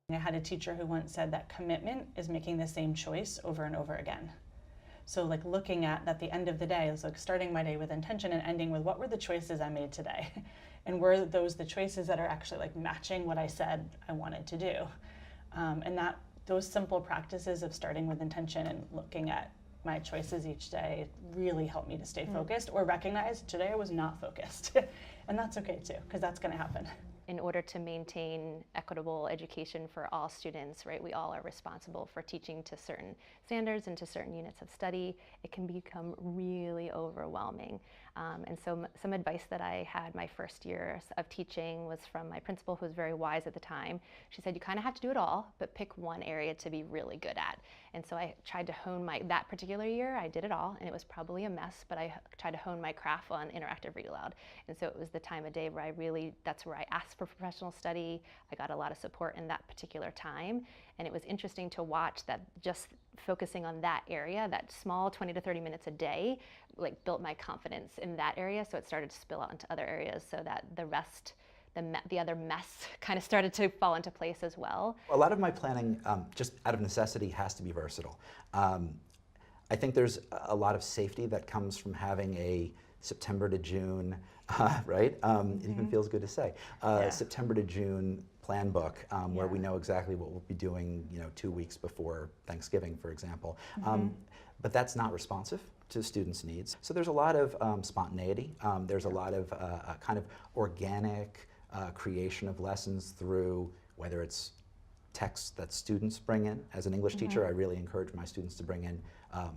I had a teacher who once said that commitment is making the same choice over and over again. So like looking at the end of the day, it's like starting my day with intention and ending with what were the choices I made today? And were those the choices that are actually like matching what I said I wanted to do? And those simple practices of starting with intention and looking at my choices each day really helped me to stay focused or recognize today I was not focused. And that's okay too, because that's going to happen. In order to maintain equitable education for all students, right, we all are responsible for teaching to certain standards and to certain units of study. It can become really overwhelming. And so some advice that I had my first year of teaching was from my principal, who was very wise at the time. She said, you kind of have to do it all, but pick one area to be really good at. And so I tried to hone that particular year, I did it all, and it was probably a mess, but I tried to hone my craft on interactive read aloud. And so it was the time of day where that's where I asked for professional study. I got a lot of support in that particular time. And it was interesting to watch that just focusing on that area, that small 20 to 30 minutes a day, like built my confidence in that area. So it started to spill out into other areas so that the rest, the other mess kind of started to fall into place as well. A lot of my planning, just out of necessity, has to be versatile. I think there's a lot of safety that comes from having a September to June, right? It even feels good to say. September to June plan book where we know exactly what we'll be doing, 2 weeks before Thanksgiving, for example. But that's not responsive to students' needs. So there's a lot of spontaneity. There's a lot of kind of organic creation of lessons through whether it's texts that students bring in. As an English teacher, I really encourage my students to bring in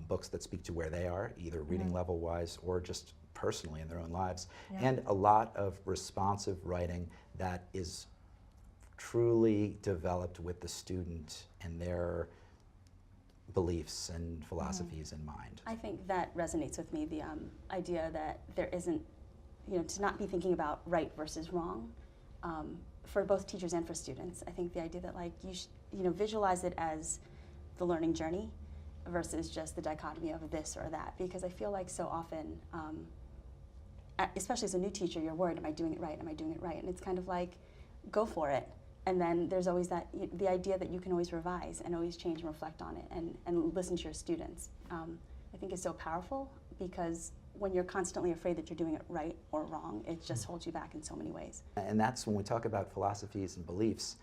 books that speak to where they are, either reading level-wise or just personally in their own lives. And a lot of responsive writing that is truly developed with the student and their beliefs and philosophies in mind. I think that resonates with me, the idea that there isn't, to not be thinking about right versus wrong. For both teachers and for students, I think the idea that like you visualize it as the learning journey versus just the dichotomy of this or that, because I feel like so often, especially as a new teacher, you're worried, am I doing it right, am I doing it right? And it's kind of like, go for it. And then there's always the idea that you can always revise and always change and reflect on it and listen to your students. I think is so powerful, because when you're constantly afraid that you're doing it right or wrong, it just holds you back in so many ways. And that's when we talk about philosophies and beliefs,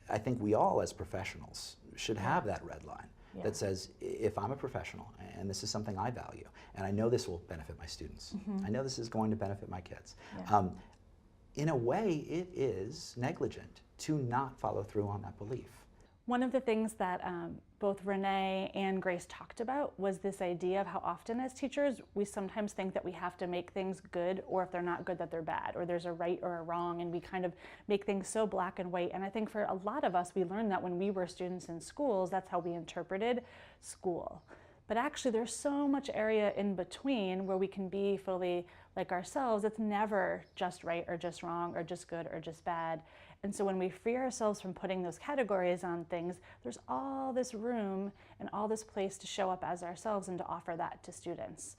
I think we all as professionals should have that red line that says, if I'm a professional and this is something I value, and I know this will benefit my students, I know this is going to benefit my kids, in a way it is negligent to not follow through on that belief. One of the things that both Renee and Grace talked about was this idea of how often as teachers we sometimes think that we have to make things good, or if they're not good that they're bad, or there's a right or a wrong, and we kind of make things so black and white. And I think for a lot of us, we learned that when we were students in schools, that's how we interpreted school. But actually there's so much area in between where we can be fully like ourselves. It's never just right or just wrong or just good or just bad. And so when we free ourselves from putting those categories on things, there's all this room and all this place to show up as ourselves and to offer that to students.